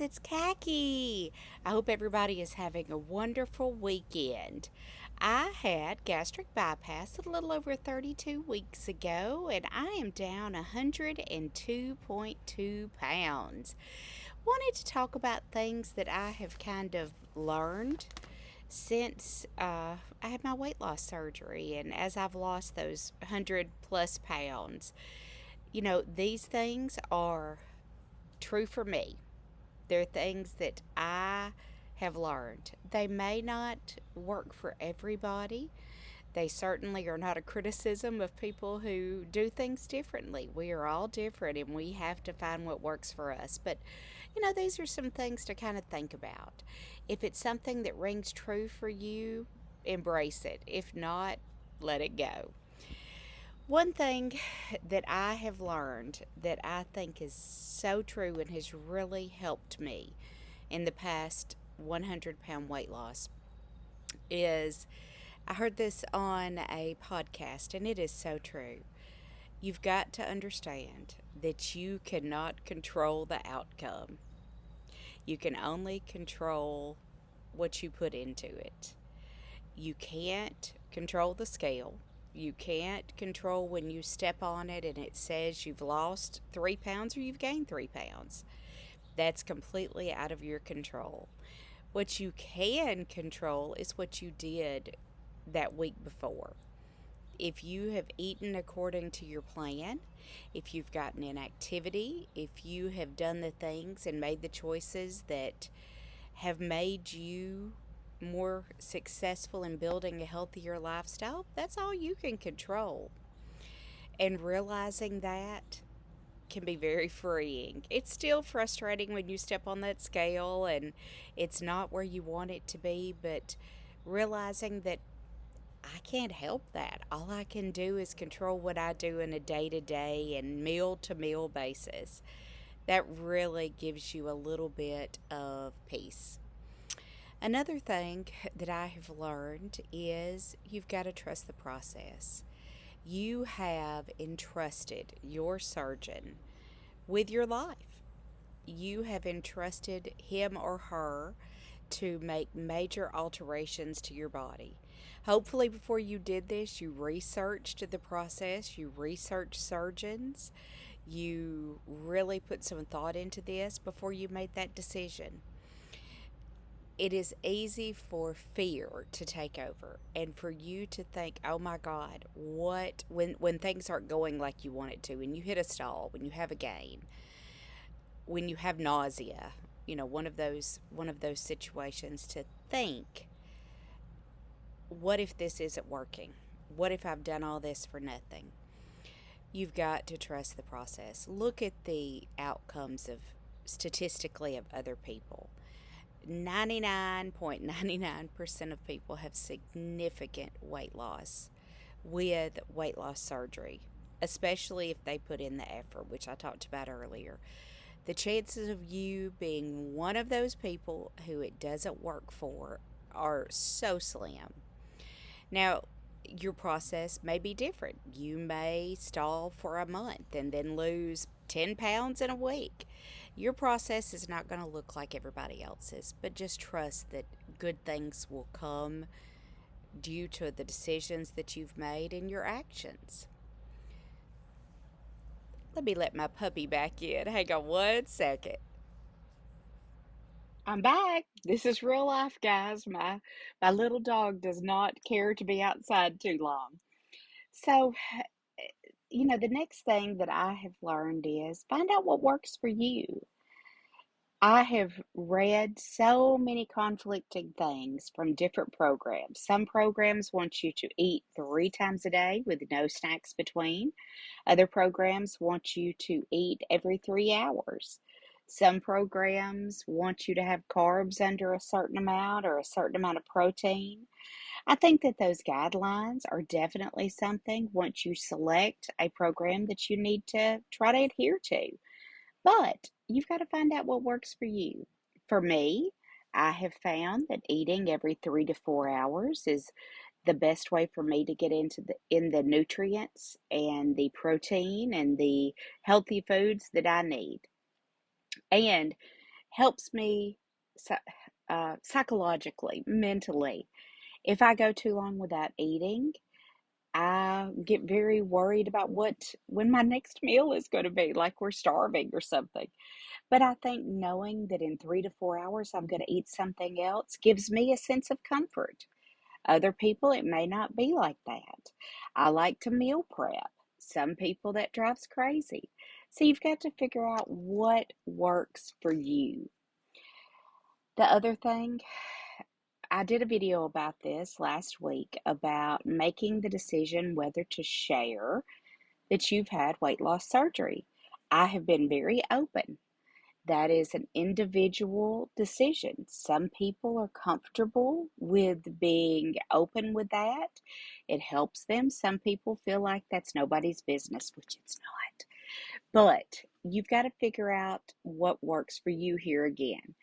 it's Khaki. I hope everybody is having a wonderful weekend. I had gastric bypass a little over 32 weeks ago, and I am down 102.2 pounds. Wanted to talk about things that I have kind of learned since I had my weight loss surgery, and as I've lost those 100 plus pounds. These things are true for me. They're things that I have learned. They may not work for everybody. They certainly are not a criticism of people who do things differently. We are all different and we have to find what works for us. But, these are some things to kind of think about. If it's something that rings true for you, embrace it. If not, let it go. One thing that I have learned that I think is so true and has really helped me in the past 100-pound weight loss is I heard this on a podcast, and it is so true. You've got to understand that you cannot control the outcome. You can only control what you put into it. You can't control the scale. You can't control when you step on it and it says you've lost 3 pounds or you've gained 3 pounds. That's completely out of your control. What you can control is what you did that week before. If you have eaten according to your plan, if you've gotten in activity, if you have done the things and made the choices that have made you more successful in building a healthier lifestyle, that's all you can control. And realizing that can be very freeing. It's still frustrating when you step on that scale and it's not where you want it to be, but realizing that I can't help that. All I can do is control what I do in a day to day and meal to meal basis. That really gives you a little bit of peace. Another thing that I have learned is you've got to trust the process. You have entrusted your surgeon with your life. You have entrusted him or her to make major alterations to your body. Hopefully, before you did this, you researched the process, you researched surgeons, you really put some thought into this before you made that decision. It is easy for fear to take over and for you to think, oh my God, what when things aren't going like you want it to, when you hit a stall, when you have a gain, when you have nausea, one of those situations to think, what if this isn't working? What if I've done all this for nothing? You've got to trust the process. Look at the outcomes of statistically of other people. 99.99% of people have significant weight loss with weight loss surgery, especially if they put in the effort, which I talked about earlier. The chances of you being one of those people who it doesn't work for are so slim. Now, your process may be different. You may stall for a month and then lose 10 pounds in a week. Your process is not going to look like everybody else's, but just trust that good things will come due to the decisions that you've made and your actions. Let me let my puppy back in. Hang on one second. I'm back. This is real life, guys. My little dog does not care to be outside too long. So, the next thing that I have learned is find out what works for you. I have read so many conflicting things from different programs. Some programs want you to eat 3 times a day with no snacks between. Other programs want you to eat every 3 hours. Some programs want you to have carbs under a certain amount or a certain amount of protein. I think that those guidelines are definitely something once you select a program that you need to try to adhere to. But you've got to find out what works for you. For me, I have found that eating every 3 to 4 hours is the best way for me to get in the nutrients and the protein and the healthy foods that I need. And helps me psychologically, mentally. If I go too long without eating, I get very worried about when my next meal is going to be, like we're starving or something. But I think knowing that in 3 to 4 hours I'm going to eat something else gives me a sense of comfort. Other people, it may not be like that. I like to meal prep. Some people that drives crazy. So you've got to figure out what works for you. The other thing, I did a video about this last week about making the decision whether to share that you've had weight loss surgery. I have been very open. That is an individual decision. Some people are comfortable with being open with that. It helps them. Some people feel like that's nobody's business, which it's not. But you've got to figure out what works for you here again.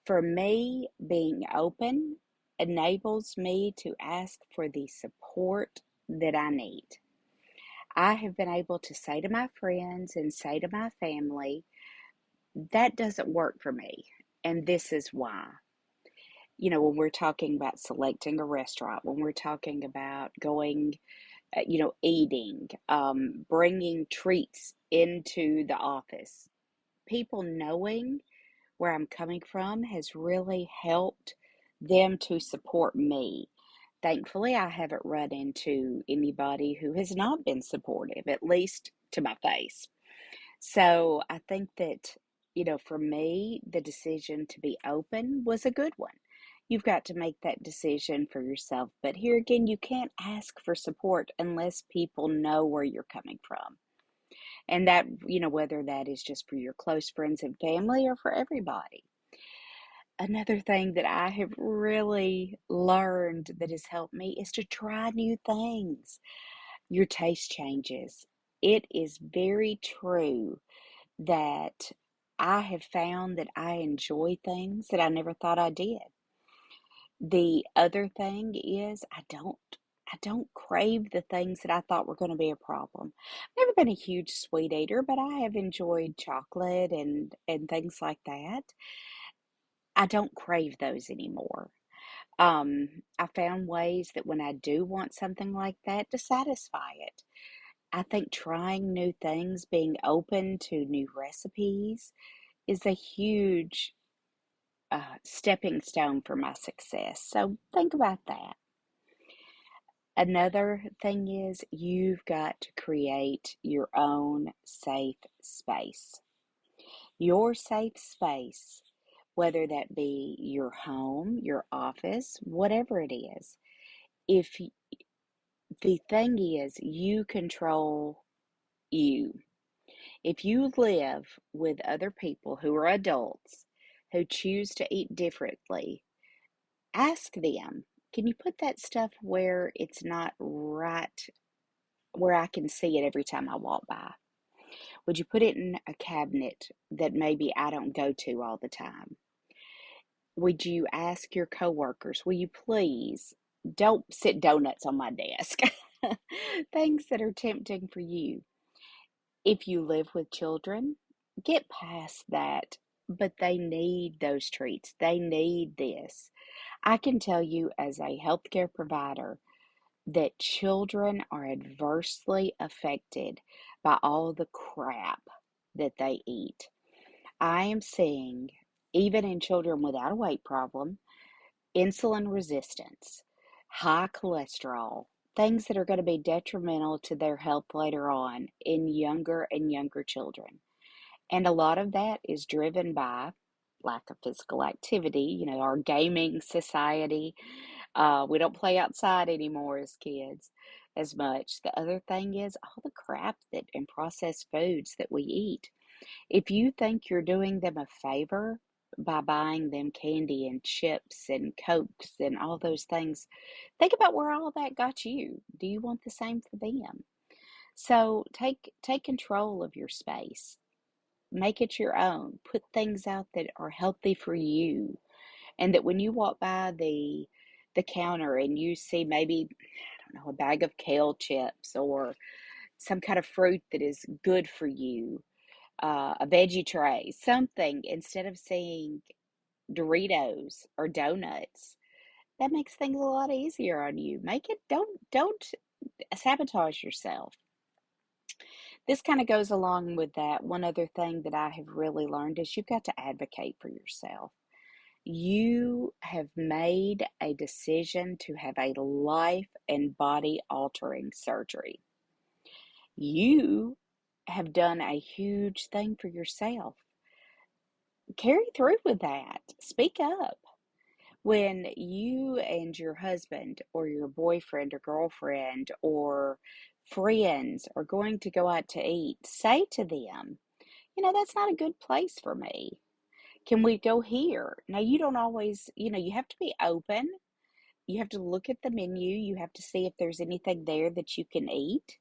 For me, being open enables me to ask for the support that I need. I have been able to say to my friends and say to my family, that doesn't work for me. And this is why. When we're talking about selecting a restaurant, when we're talking about going, eating, bringing treats into the office, people knowing where I'm coming from has really helped them to support me. Thankfully, I haven't run into anybody who has not been supportive, at least to my face. So I think that, for me, the decision to be open was a good one. You've got to make that decision for yourself. But here again, you can't ask for support unless people know where you're coming from. And that, whether that is just for your close friends and family or for everybody. Another thing that I have really learned that has helped me is to try new things. Your taste changes. It is very true that I have found that I enjoy things that I never thought I did. The other thing is I don't crave the things that I thought were going to be a problem. I've never been a huge sweet eater, but I have enjoyed chocolate and things like that. I don't crave those anymore. I found ways that when I do want something like that to satisfy it. I think trying new things, being open to new recipes is a huge stepping stone for my success. So think about that. Another thing is you've got to create your own safe space. Your safe space, whether that be your home, your office, whatever it is. If the thing is, you control you. If you live with other people who are adults who choose to eat differently, ask them, can you put that stuff where it's not right, where I can see it every time I walk by? Would you put it in a cabinet that maybe I don't go to all the time? Would you ask your coworkers, will you please don't sit donuts on my desk? Things that are tempting for you. If you live with children, get past that, but they need those treats. They need this. I can tell you as a healthcare provider that children are adversely affected by all the crap that they eat. I am seeing, even in children without a weight problem, insulin resistance, high cholesterol, things that are going to be detrimental to their health later on in younger and younger children. And a lot of that is driven by lack of physical activity, our gaming society. We don't play outside anymore as kids as much. The other thing is all the crap that and processed foods that we eat. If you think you're doing them a favor by buying them candy and chips and cokes and all those things, think about where all that got you. Do you want the same for them? So take control of your space. Make it your own. Put things out that are healthy for you. And that when you walk by the counter and you see maybe, I don't know, a bag of kale chips or some kind of fruit that is good for you, a veggie tray, something instead of seeing Doritos or donuts. That makes things a lot easier on you. Make it, don't sabotage yourself. This kind of goes along with that. One other thing that I have really learned is you've got to advocate for yourself. You have made a decision to have a life and body altering surgery. You have done a huge thing for yourself. Carry through with that. Speak up. When you and your husband or your boyfriend or girlfriend or friends are going to go out to eat, say to them, that's not a good place for me. Can we go here? Now, you don't always, you have to be open. You have to look at the menu. You have to see if there's anything there that you can eat.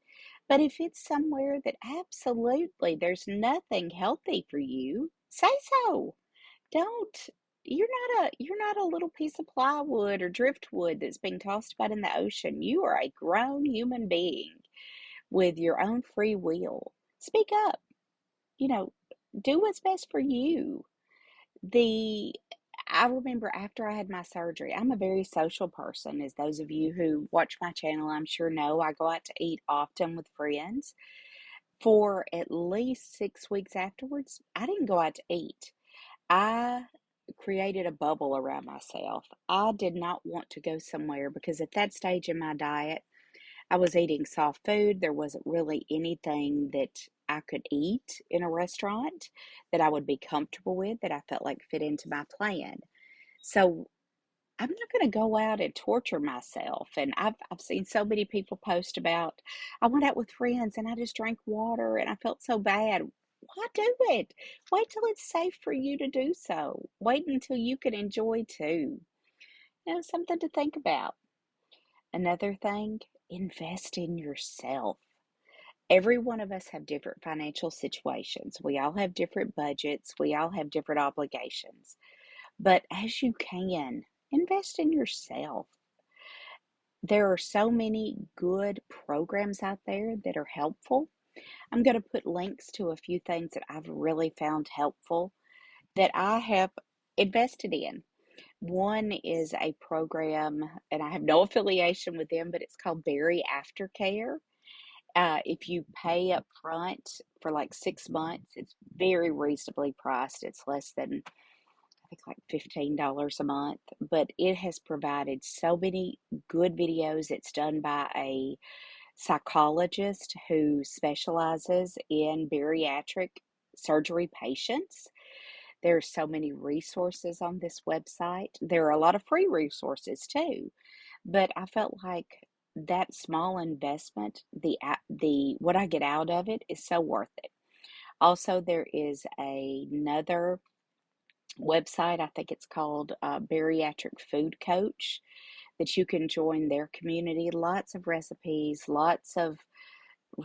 But if it's somewhere that absolutely there's nothing healthy for you, say so. Don't you're not a little piece of plywood or driftwood that's being tossed about in the ocean. You are a grown human being with your own free will. Speak up. You know, do what's best for you. The I remember after I had my surgery, I'm a very social person, as those of you who watch my channel, I'm sure know. I go out to eat often with friends. For at least 6 weeks afterwards, I didn't go out to eat. I created a bubble around myself. I did not want to go somewhere because at that stage in my diet, I was eating soft food. There wasn't really anything that I could eat in a restaurant that I would be comfortable with, that I felt like fit into my plan. So I'm not going to go out and torture myself. And I've seen so many people post about, I went out with friends and I just drank water and I felt so bad. Why do it? Wait till it's safe for you to do so. Wait until you can enjoy too. Something to think about. Another thing, invest in yourself. Every one of us have different financial situations. We all have different budgets. We all have different obligations. But as you can, invest in yourself. There are so many good programs out there that are helpful. I'm going to put links to a few things that I've really found helpful that I have invested in. One is a program, and I have no affiliation with them, but it's called Berry Aftercare. If you pay up front for like 6 months, it's very reasonably priced. It's less than, I think, like $15 a month, but it has provided so many good videos. It's done by a psychologist who specializes in bariatric surgery patients. There are so many resources on this website. There are a lot of free resources too, but I felt like that small investment, the what I get out of it is so worth it. Also, there is another website, I think it's called Bariatric Food Coach, that you can join their community. Lots of recipes, lots of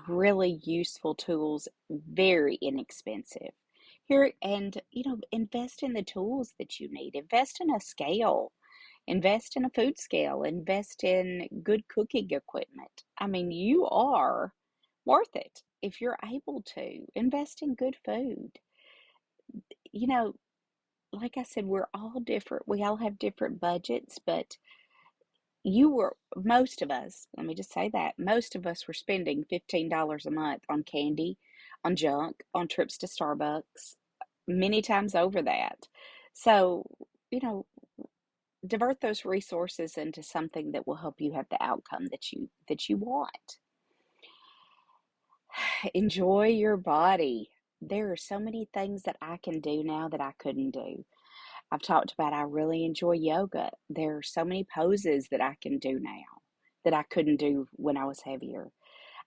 really useful tools, very inexpensive. Here, and invest in the tools that you need. Invest in a scale, invest in a food scale, invest in good cooking equipment. I mean, you are worth it if you're able to. Invest in good food. You know, like I said, we're all different. We all have different budgets, but most of us, let me just say that, most of us were spending $15 a month on candy, on junk, on trips to Starbucks, many times over that. So, you know, divert those resources into something that will help you have the outcome that you want. Enjoy your body. There are so many things that I can do now that I couldn't do. I've talked about I really enjoy yoga. There are so many poses that I can do now that I couldn't do when I was heavier.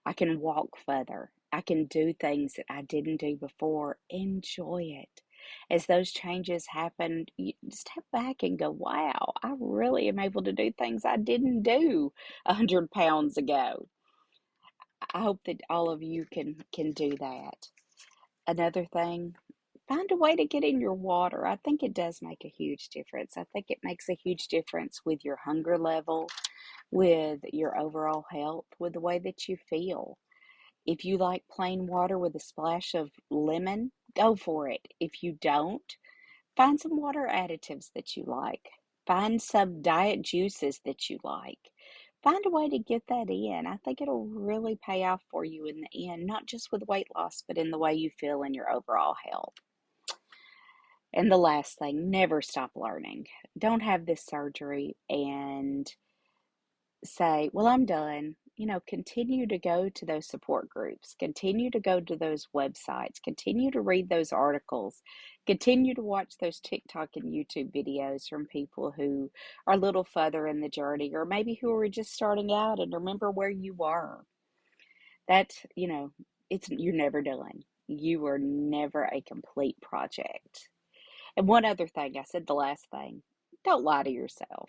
I can walk further. I can do things that I didn't do before. Enjoy it. As those changes happen, you step back and go, wow, I really am able to do things I didn't do 100 pounds ago. I hope that all of you can do that. Another thing, find a way to get in your water. I think it does make a huge difference. I think it makes a huge difference with your hunger level, with your overall health, with the way that you feel. If you like plain water with a splash of lemon, go for it. If you don't, find some water additives that you like. Find some diet juices that you like. Find a way to get that in. I think it'll really pay off for you in the end, not just with weight loss, but in the way you feel in your overall health. And the last thing, never stop learning. Don't have this surgery and say, well, I'm done. Continue to go to those support groups, continue to go to those websites, continue to read those articles, continue to watch those TikTok and YouTube videos from people who are a little further in the journey, or maybe who are just starting out and remember where you were. That, you're never done. You are never a complete project. And one other thing, I said the last thing, don't lie to yourself.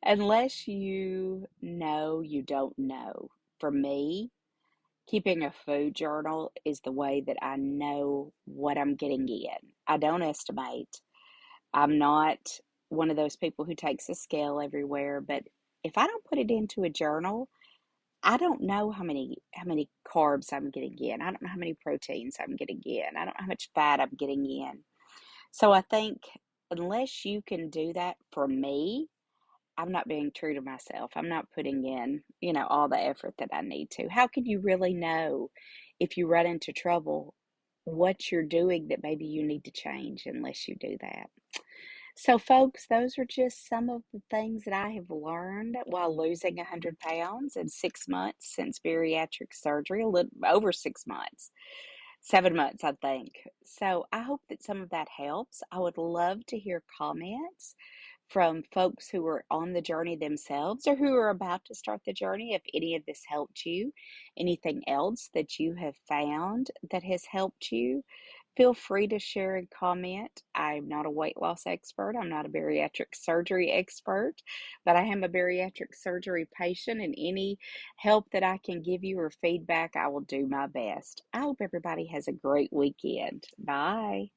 Unless you don't know. For me, keeping a food journal is the way that I know what I'm getting in. I don't estimate. I'm not one of those people who takes a scale everywhere, but if I don't put it into a journal, I don't know how many carbs I'm getting in. I don't know how many proteins I'm getting in. I don't know how much fat I'm getting in. So I think unless you can do that for me, I'm not being true to myself. I'm not putting in, all the effort that I need to. How can you really know if you run into trouble what you're doing that maybe you need to change unless you do that? So, folks, those are just some of the things that I have learned while losing 100 pounds in 6 months since bariatric surgery, a little over 6 months. 7 months, I think. So I hope that some of that helps. I would love to hear comments from folks who are on the journey themselves or who are about to start the journey. If any of this helped you, anything else that you have found that has helped you, feel free to share and comment. I'm not a weight loss expert. I'm not a bariatric surgery expert, but I am a bariatric surgery patient, and any help that I can give you or feedback, I will do my best. I hope everybody has a great weekend. Bye.